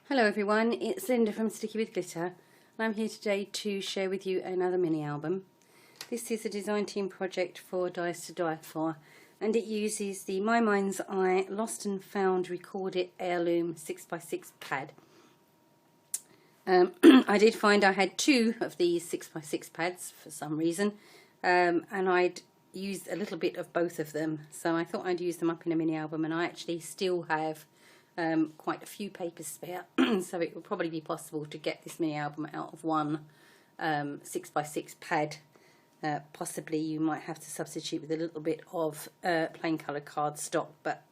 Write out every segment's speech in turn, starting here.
Hello everyone, it's Linda from Sticky with Glitter, and I'm here today to share with you another mini album. This is a design team project for Dies to Die For, and it uses the My Mind's Eye Lost and Found Recorded Heirloom 6x6 pad. I did find I had two of these 6x6 pads for some reason, and I'd used a little bit of both of them, so I thought I'd use them up in a mini album, and I actually still have quite a few papers spare, so it will probably be possible to get this mini album out of one 6x6 pad. Possibly you might have to substitute with a little bit of plain coloured cardstock, but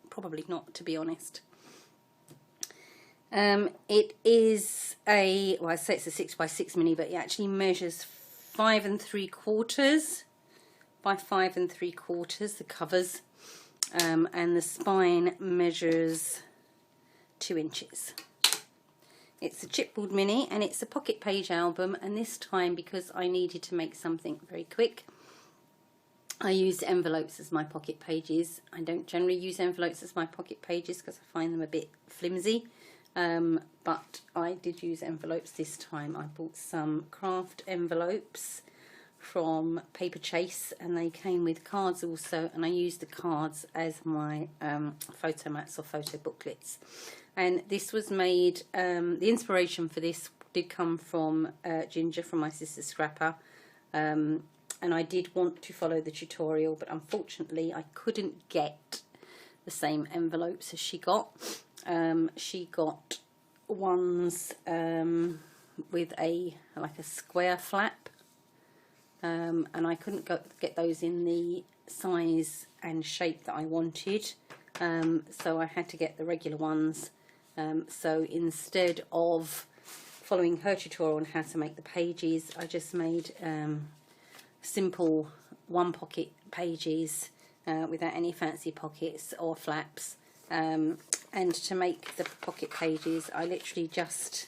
probably not, to be honest. It is a, well, I say it's a 6x6 mini, but it actually measures 5 3/4 by 5 3/4, the covers, and the spine measures 2 inches. It's a chipboard mini, and it's a pocket page album, and this time, because I needed to make something very quick, I used envelopes as my pocket pages. I don't generally use envelopes as my pocket pages because I find them a bit flimsy, but I did use envelopes this time. I bought some craft envelopes from Paper Chase, and they came with cards also, and I used the cards as my photo mats or photo booklets. And this was made, the inspiration for this did come from Ginger, from my sister Scrapper, and I did want to follow the tutorial, but unfortunately I couldn't get the same envelopes as she got. She got ones with like a square flap, and I couldn't get those in the size and shape that I wanted, so I had to get the regular ones. So instead of following her tutorial on how to make the pages, I just made simple one pocket pages without any fancy pockets or flaps. And to make the pocket pages, I literally just,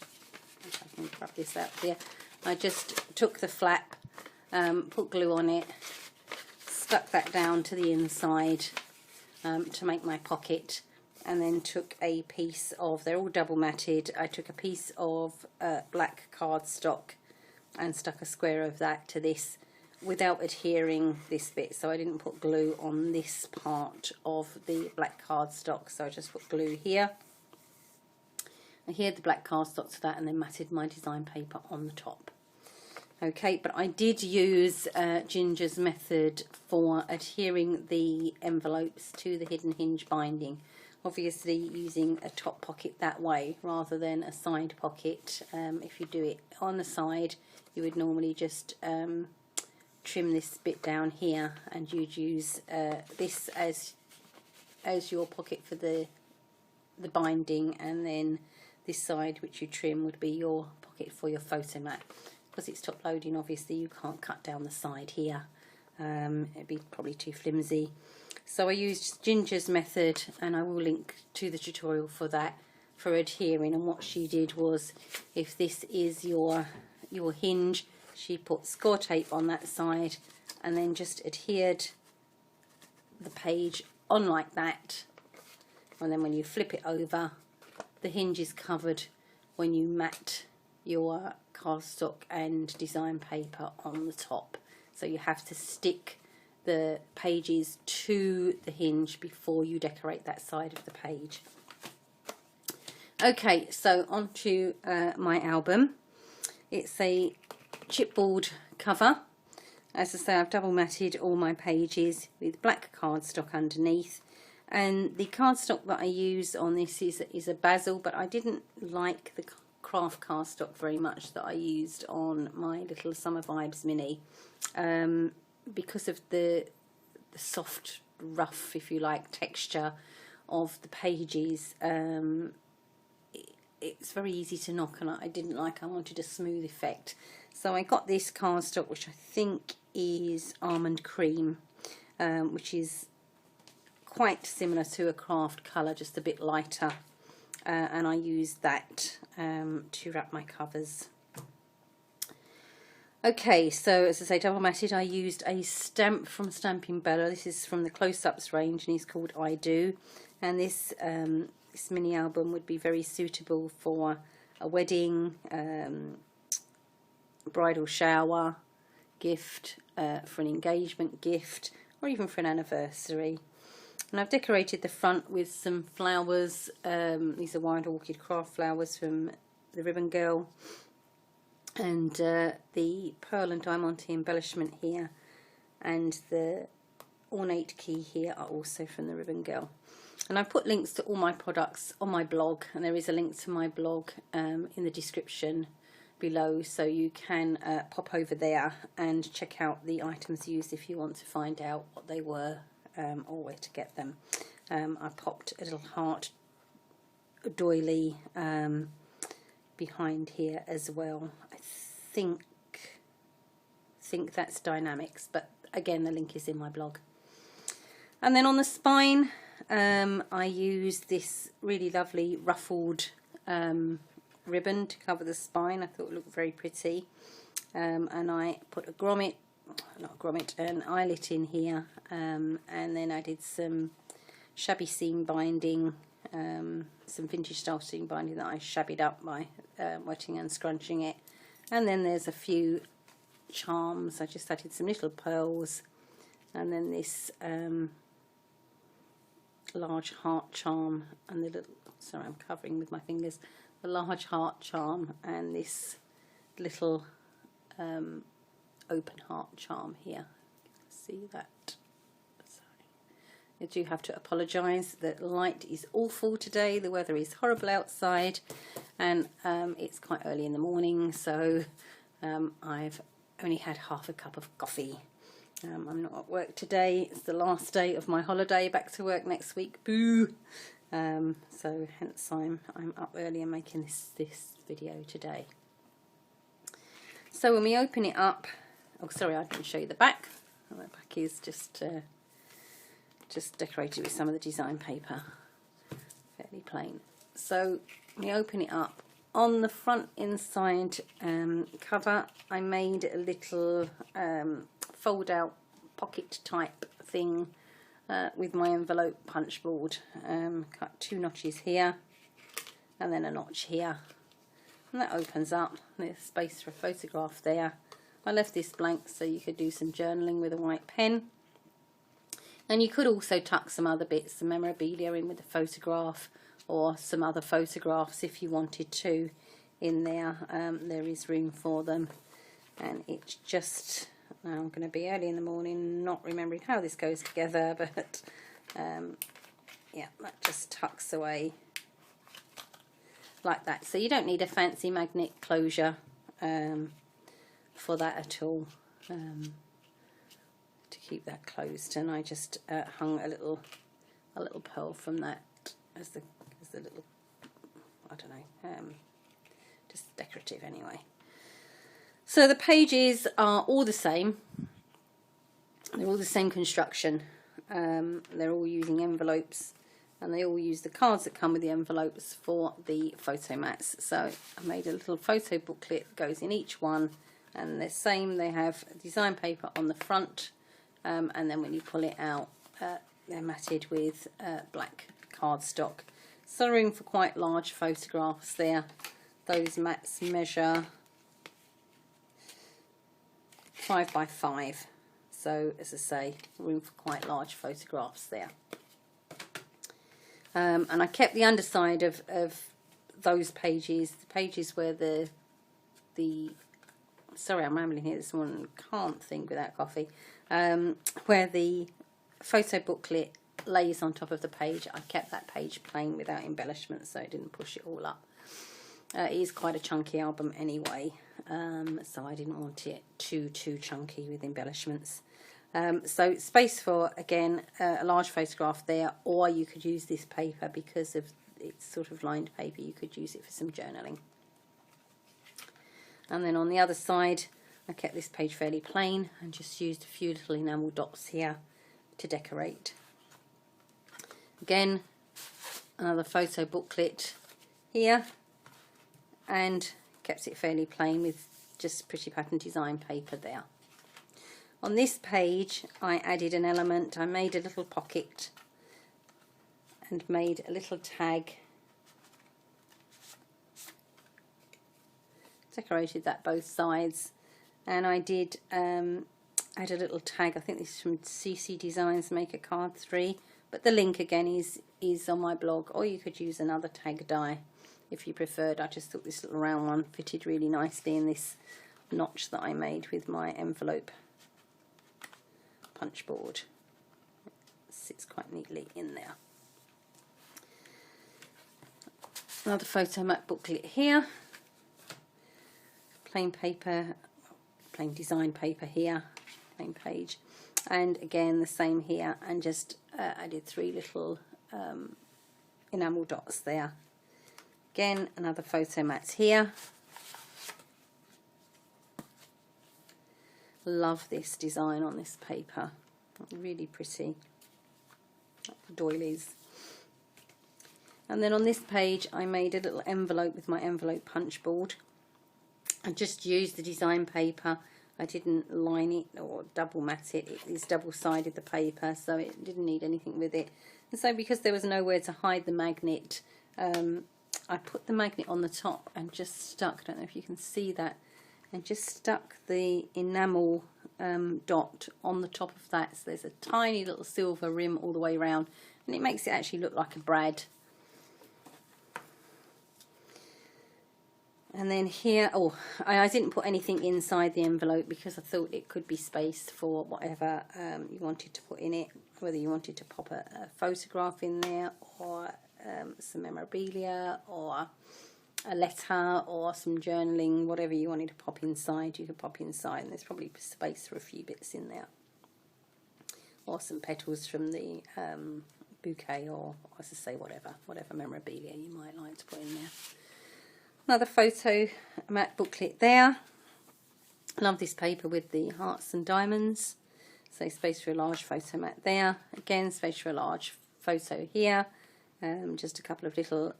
if I can grab this out here, I just took the flap, put glue on it, stuck that down to the inside to make my pocket, and then took a piece of, they're all double matted, I took a piece of black cardstock and stuck a square of that to this without adhering this bit, so I didn't put glue on this part of the black cardstock, so I just put glue here. I adhered the black cardstock to that and then matted my design paper on the top. Okay, but I did use Ginger's method for adhering the envelopes to the hidden hinge binding. Obviously using a top pocket that way rather than a side pocket. If you do it on the side, you would normally just trim this bit down here, and you'd use this as your pocket for the binding, and then this side, which you trim, would be your pocket for your photo mat. Because it's top loading, obviously you can't cut down the side here. It'd be probably too flimsy. So I used Ginger's method, and I will link to the tutorial for that, for adhering. And what she did was, if this is your hinge, she put score tape on that side and then just adhered the page on like that, and then when you flip it over, the hinge is covered when you mat your cardstock and design paper on the top. So you have to stick the pages to the hinge before you decorate that side of the page. Okay, so on to my album. It's a chipboard cover. As I say, I've double matted all my pages with black cardstock underneath, and the cardstock that I use on this is a basil, but I didn't like the craft cardstock very much that I used on my little Summer Vibes mini. Because of the soft, rough, if you like, texture of the pages, it's very easy to knock, and I didn't like, I wanted a smooth effect. So I got this cardstock, which I think is almond cream, which is quite similar to a craft colour, just a bit lighter, and I used that to wrap my covers. Okay, so as I say, double matted, I used a stamp from Stampin' Bella. This is from the Close Ups range, and it's called I Do. And this this mini album would be very suitable for a wedding, bridal shower gift, for an engagement gift, or even for an anniversary. And I've decorated the front with some flowers. These are wild orchid craft flowers from the Ribbon Girl, and the pearl and diamante embellishment here and the ornate key here are also from the Ribbon Girl. And I've put links to all my products on my blog, and there is a link to my blog in the description below, so you can pop over there and check out the items used if you want to find out what they were or where to get them. I popped a little heart doily behind here as well. I think that's Dynamics, but again the link is in my blog. And then on the spine, I used this really lovely ruffled ribbon to cover the spine. I thought it looked very pretty, and I put an eyelet in here, and then I did some shabby seam binding, some vintage style seam binding that I shabbied up by wetting and scrunching it. And then there's a few charms. I just added some little pearls, and then this large heart charm, and the little, sorry I'm covering with my fingers, the large heart charm, and this little open heart charm here. See that? Sorry. I do have to apologise, the light is awful today, the weather is horrible outside, and it's quite early in the morning, so I've only had half a cup of coffee. I'm not at work today. It's the last day of my holiday. Back to work next week. Boo! So hence I'm up early and making this video today. So when we open it up, oh sorry, I didn't show you the back. The back is just decorated with some of the design paper, fairly plain. So when we open it up, on the front inside cover, I made a little fold out pocket type thing with my envelope punch board. Cut 2 notches here and then a notch here, and that opens up. There's space for a photograph there. I left this blank so you could do some journaling with a white pen, and you could also tuck some other bits, some memorabilia in with a photograph, or some other photographs if you wanted to in there. There is room for them, and it's just, now I'm going to be early in the morning not remembering how this goes together, but yeah, that just tucks away like that. So you don't need a fancy magnet closure for that at all, to keep that closed. And I just hung a little pearl from that as the little, I don't know, just decorative anyway. So the pages are all the same. They're all the same construction. They're all using envelopes, and they all use the cards that come with the envelopes for the photo mats. So I made a little photo booklet that goes in each one, and they're same. They have design paper on the front, and then when you pull it out, they're matted with black cardstock. So room for quite large photographs there. Those mats measure 5 by 5. So as I say, room for quite large photographs there. And I kept the underside of those pages, the pages where the sorry, I'm rambling here this morning, can't think without coffee, where the photo booklet lays on top of the page. I kept that page plain without embellishments, so I didn't push it all up. It is quite a chunky album anyway, so I didn't want it too chunky with embellishments. So space for, again, a large photograph there, or you could use this paper because of it's sort of lined paper. You could use it for some journaling. And then on the other side, I kept this page fairly plain and just used a few little enamel dots here to decorate. Again, another photo booklet here, and kept it fairly plain with just pretty pattern design paper there. On this page I added an element. I made a little pocket and made a little tag decorated that both sides, and I did add a little tag. I think this is from CC Designs Maker Card 3, but the link again is on my blog, or you could use another tag die if you preferred. I just thought this little round one fitted really nicely in this notch that I made with my envelope punch board. It sits quite neatly in there. Another photo mat booklet here, plain paper, plain design paper here, plain page, and again the same here, and just I did 3 little enamel dots there. Again, another photo mat here. Love this design on this paper, really pretty, like doilies. And then on this page I made a little envelope with my envelope punch board. I just used the design paper. I didn't line it or double mat it. It is double-sided, the paper, so it didn't need anything with it. And so because there was nowhere to hide the magnet, I put the magnet on the top and just stuck, I don't know if you can see that, and just stuck the enamel dot on the top of that. So there's a tiny little silver rim all the way around, and it makes it actually look like a brad. And then here, oh, I didn't put anything inside the envelope because I thought it could be spaced for whatever you wanted to put in it, whether you wanted to pop a photograph in there, or some memorabilia, or a letter, or some journaling, whatever you wanted to pop inside, you could pop inside, and there's probably space for a few bits in there. Or some petals from the bouquet, or as I say, whatever memorabilia you might like to put in there. Another photo mat booklet there. I love this paper with the hearts and diamonds. So space for a large photo mat there. Again, space for a large photo here. Just a couple of little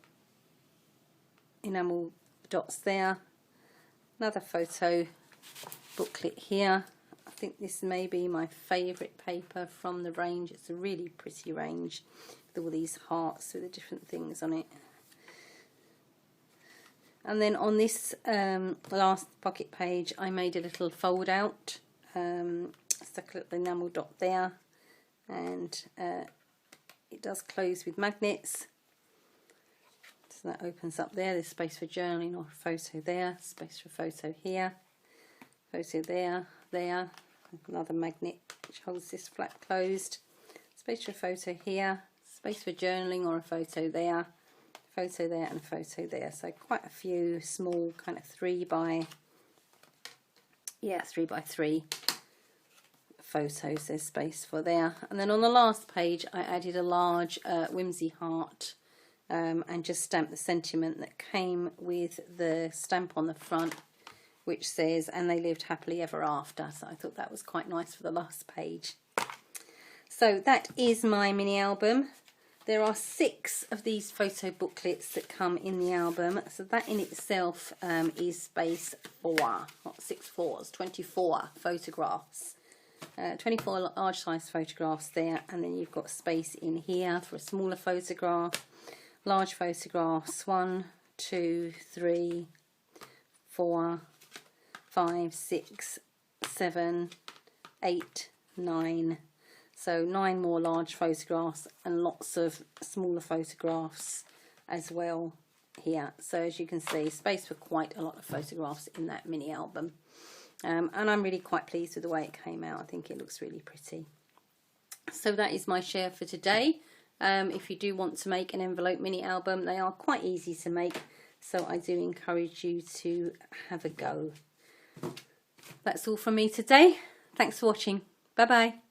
enamel dots there. Another photo booklet here. I think this may be my favourite paper from the range. It's a really pretty range with all these hearts with the different things on it. And then on this last pocket page, I made a little fold out, stuck a little enamel dot there, and it does close with magnets. So that opens up there. There's space for journaling or a photo there, space for a photo here, photo there, there, another magnet which holds this flat closed, space for a photo here, space for journaling or a photo there, photo there and a photo there. So quite a few small kind of 3 by 3 photos there's space for there. And then on the last page I added a large whimsy heart and just stamped the sentiment that came with the stamp on the front, which says, "And they lived happily ever after." So I thought that was quite nice for the last page. So that is my mini album. There are 6 of these photo booklets that come in the album, so that in itself is space for, not 6 fours, 24 photographs. 24 large size photographs there, and then you've got space in here for a smaller photograph, large photographs, 1, 2, 3, 4, 5, 6, 7, 8, 9. So 9 more large photographs and lots of smaller photographs as well here. So as you can see, space for quite a lot of photographs in that mini album. And I'm really quite pleased with the way it came out. I think it looks really pretty. So that is my share for today. If you do want to make an envelope mini album, they are quite easy to make. So I do encourage you to have a go. That's all from me today. Thanks for watching. Bye bye.